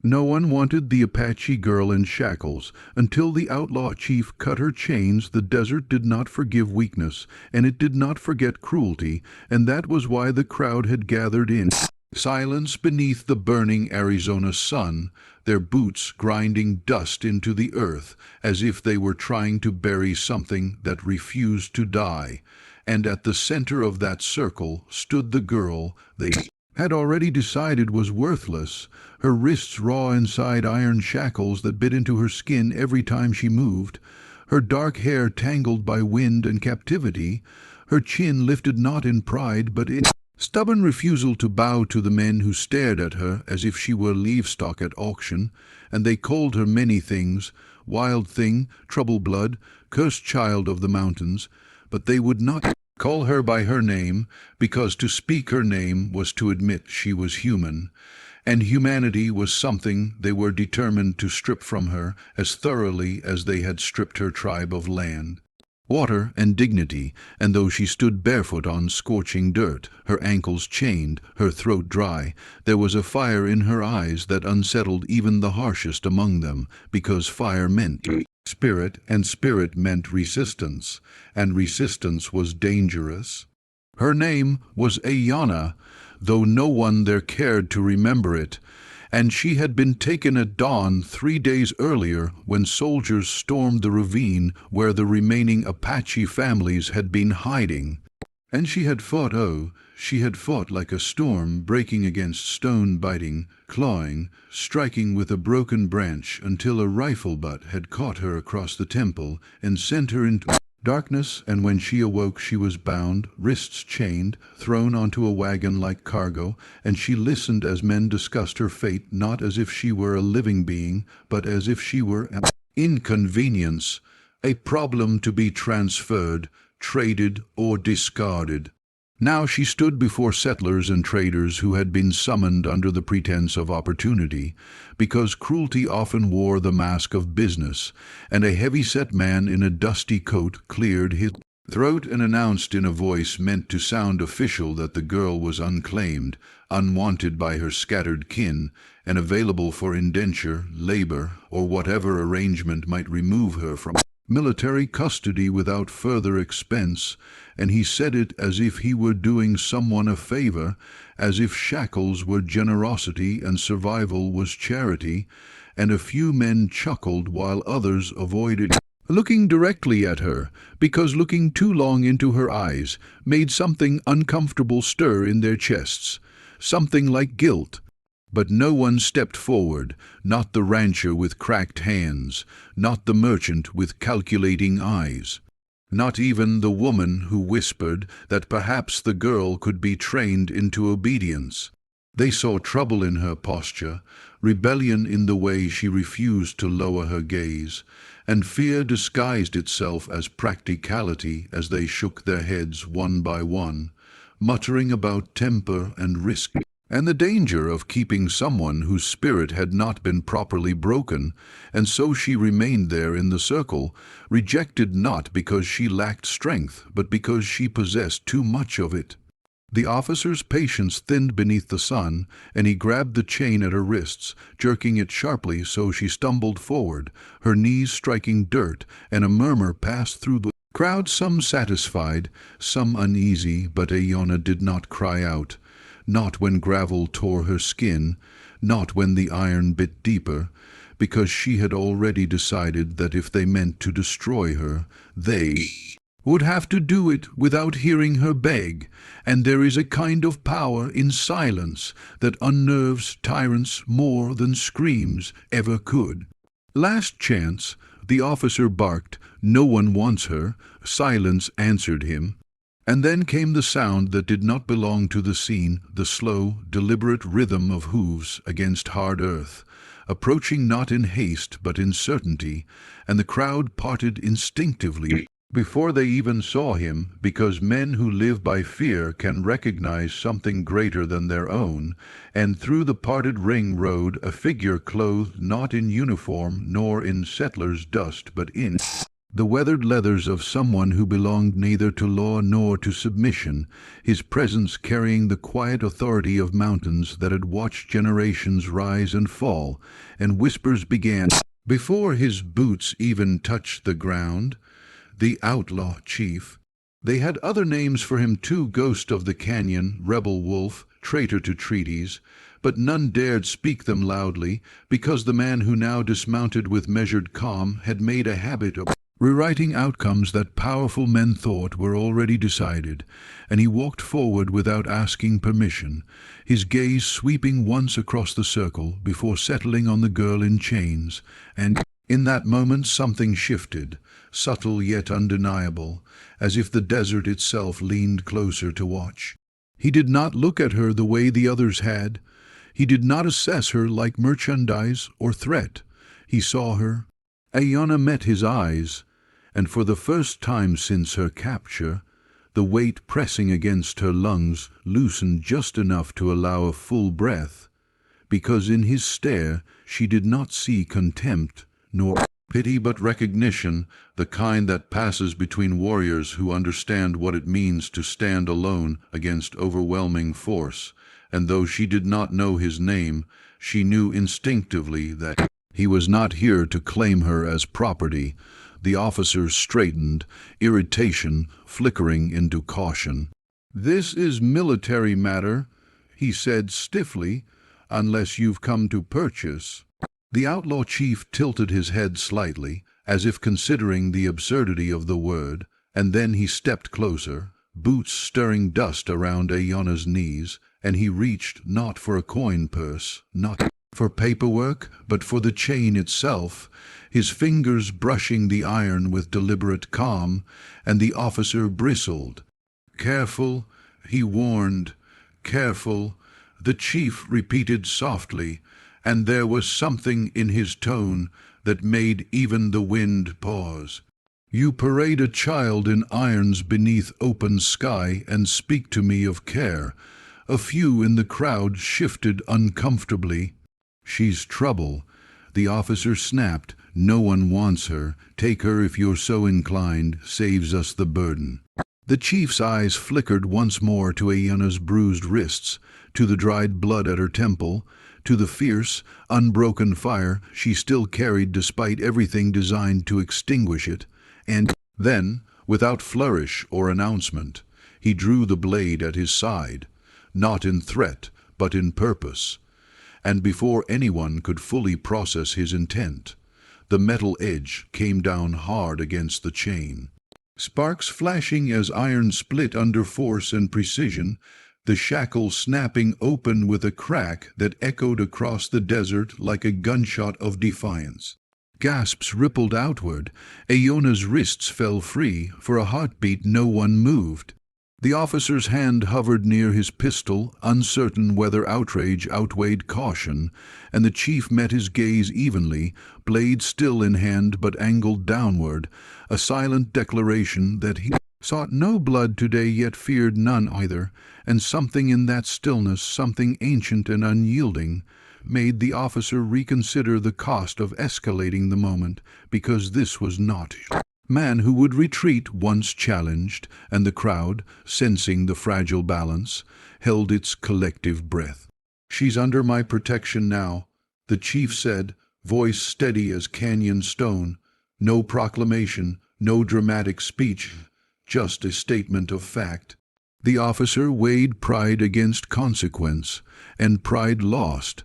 No one wanted the Apache girl in shackles. Until the outlaw chief cut her chains, the desert did not forgive weakness, and it did not forget cruelty, and that was why the crowd had gathered in silence beneath the burning Arizona sun, their boots grinding dust into the earth, as if they were trying to bury something that refused to die. And at the center of that circle stood the girl they had already decided was worthless, her wrists raw inside iron shackles that bit into her skin every time she moved, her dark hair tangled by wind and captivity, her chin lifted not in pride but in stubborn refusal to bow to the men who stared at her as if she were livestock at auction, and they called her many things, wild thing, trouble blood, cursed child of the mountains, but they would not call her by her name, because to speak her name was to admit she was human, and humanity was something they were determined to strip from her as thoroughly as they had stripped her tribe of land, water, and dignity. And though she stood barefoot on scorching dirt, her ankles chained, her throat dry, there was a fire in her eyes that unsettled even the harshest among them, because fire meant spirit, and spirit meant resistance, and resistance was dangerous. Her name was Ayana, though no one there cared to remember it, and she had been taken at dawn 3 days earlier when soldiers stormed the ravine where the remaining Apache families had been hiding. And she had fought, oh, she had fought like a storm breaking against stone, biting, clawing, striking with a broken branch until a rifle butt had caught her across the temple and sent her into darkness. And when she awoke she was bound, wrists chained, thrown onto a wagon like cargo, and she listened as men discussed her fate, not as if she were a living being, but as if she were an inconvenience, a problem to be transferred, traded, or discarded. Now she stood before settlers and traders who had been summoned under the pretense of opportunity, because cruelty often wore the mask of business, and a heavy-set man in a dusty coat cleared his throat and announced in a voice meant to sound official that the girl was unclaimed, unwanted by her scattered kin, and available for indenture, labor, or whatever arrangement might remove her from military custody without further expense, and he said it as if he were doing someone a favor, as if shackles were generosity and survival was charity, and a few men chuckled while others avoided looking directly at her, because looking too long into her eyes made something uncomfortable stir in their chests, something like guilt. But no one stepped forward, not the rancher with cracked hands, not the merchant with calculating eyes, not even the woman who whispered that perhaps the girl could be trained into obedience. They saw trouble in her posture, rebellion in the way she refused to lower her gaze, and fear disguised itself as practicality as they shook their heads one by one, muttering about temper and risk, and the danger of keeping someone whose spirit had not been properly broken. And so she remained there in the circle, rejected not because she lacked strength, but because she possessed too much of it. The officer's patience thinned beneath the sun, and he grabbed the chain at her wrists, jerking it sharply so she stumbled forward, her knees striking dirt, and a murmur passed through the crowd, some satisfied, some uneasy, but Ayana did not cry out. Not when gravel tore her skin, not when the iron bit deeper, because she had already decided that if they meant to destroy her, they would have to do it without hearing her beg, and there is a kind of power in silence that unnerves tyrants more than screams ever could. Last chance, the officer barked, no one wants her. Silence answered him. And then came the sound that did not belong to the scene, the slow, deliberate rhythm of hooves against hard earth, approaching not in haste but in certainty, and the crowd parted instinctively before they even saw him, because men who live by fear can recognize something greater than their own, and through the parted ring rode a figure clothed not in uniform nor in settler's dust but in the weathered leathers of someone who belonged neither to law nor to submission, his presence carrying the quiet authority of mountains that had watched generations rise and fall, and whispers began. Before his boots even touched the ground, the outlaw chief. They had other names for him too: Ghost of the Canyon, Rebel Wolf, Traitor to Treaties, but none dared speak them loudly, because the man who now dismounted with measured calm had made a habit of rewriting outcomes that powerful men thought were already decided, and he walked forward without asking permission, his gaze sweeping once across the circle before settling on the girl in chains. And in that moment something shifted, subtle yet undeniable, as if the desert itself leaned closer to watch. He did not look at her the way the others had. He did not assess her like merchandise or threat. He saw her. Ayanna met his eyes, and for the first time since her capture, the weight pressing against her lungs loosened just enough to allow a full breath, because in his stare she did not see contempt nor pity but recognition, the kind that passes between warriors who understand what it means to stand alone against overwhelming force. And though she did not know his name, she knew instinctively that he was not here to claim her as property. The officer straightened, irritation flickering into caution. "This is military matter," he said stiffly, "unless you've come to purchase." The outlaw chief tilted his head slightly, as if considering the absurdity of the word, and then he stepped closer, boots stirring dust around Ayanna's knees, and he reached not for a coin purse, not for paperwork, but for the chain itself, his fingers brushing the iron with deliberate calm, and the officer bristled. "Careful," he warned. "Careful," the chief repeated softly, and there was something in his tone that made even the wind pause. "You parade a child in irons beneath open sky and speak to me of care." A few in the crowd shifted uncomfortably. "She's trouble," the officer snapped. "No one wants her. Take her if you're so inclined. Saves us the burden." The chief's eyes flickered once more to Ayanna's bruised wrists, to the dried blood at her temple, to the fierce, unbroken fire she still carried despite everything designed to extinguish it, and then, without flourish or announcement, he drew the blade at his side, not in threat, but in purpose. And before anyone could fully process his intent, the metal edge came down hard against the chain. Sparks flashing as iron split under force and precision, the shackle snapping open with a crack that echoed across the desert like a gunshot of defiance. Gasps rippled outward. Ayanna's wrists fell free. For a heartbeat no one moved. The officer's hand hovered near his pistol, uncertain whether outrage outweighed caution, and the chief met his gaze evenly, blade still in hand but angled downward, a silent declaration that he sought no blood today yet feared none either, and something in that stillness, something ancient and unyielding, made the officer reconsider the cost of escalating the moment, because this was not man who would retreat once challenged, and the crowd, sensing the fragile balance, held its collective breath. "She's under my protection now," the chief said, voice steady as canyon stone. No proclamation, no dramatic speech, just a statement of fact. The officer weighed pride against consequence, and pride lost,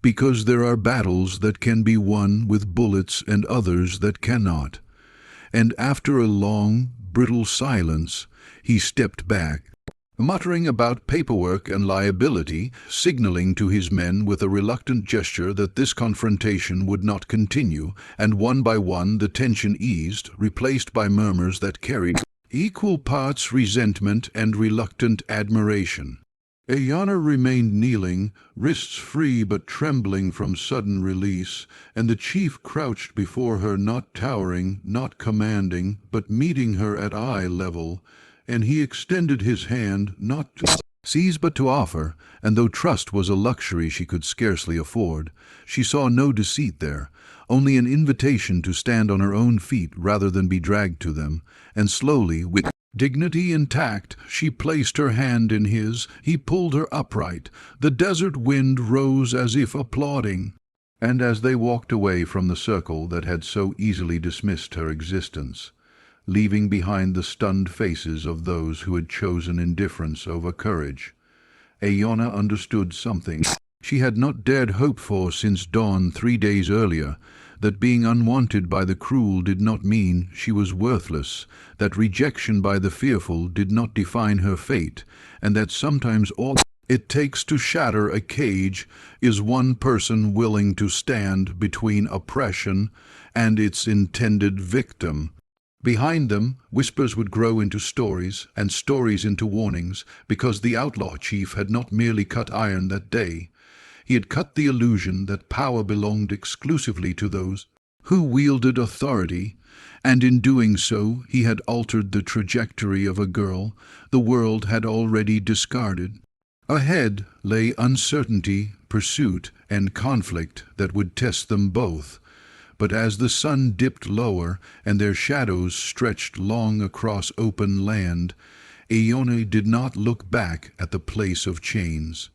because there are battles that can be won with bullets and others that cannot. And after a long, brittle silence, he stepped back, muttering about paperwork and liability, signaling to his men with a reluctant gesture that this confrontation would not continue, and one by one the tension eased, replaced by murmurs that carried equal parts resentment and reluctant admiration. Ayanna remained kneeling, wrists free but trembling from sudden release, and the chief crouched before her, not towering, not commanding, but meeting her at eye level, and he extended his hand not to seized but to offer, and though trust was a luxury she could scarcely afford, she saw no deceit there, only an invitation to stand on her own feet rather than be dragged to them, and slowly, with dignity intact, she placed her hand in his. He pulled her upright. The desert wind rose as if applauding. And as they walked away from the circle that had so easily dismissed her existence, leaving behind the stunned faces of those who had chosen indifference over courage, Aeona understood something she had not dared hope for since dawn 3 days earlier, that being unwanted by the cruel did not mean she was worthless, that rejection by the fearful did not define her fate, and that sometimes all it takes to shatter a cage is one person willing to stand between oppression and its intended victim. Behind them, whispers would grow into stories, and stories into warnings, because the outlaw chief had not merely cut iron that day. He had cut the illusion that power belonged exclusively to those who wielded authority, and in doing so he had altered the trajectory of a girl the world had already discarded. Ahead lay uncertainty, pursuit, and conflict that would test them both. But as the sun dipped lower and their shadows stretched long across open land, Aeona did not look back at the place of chains.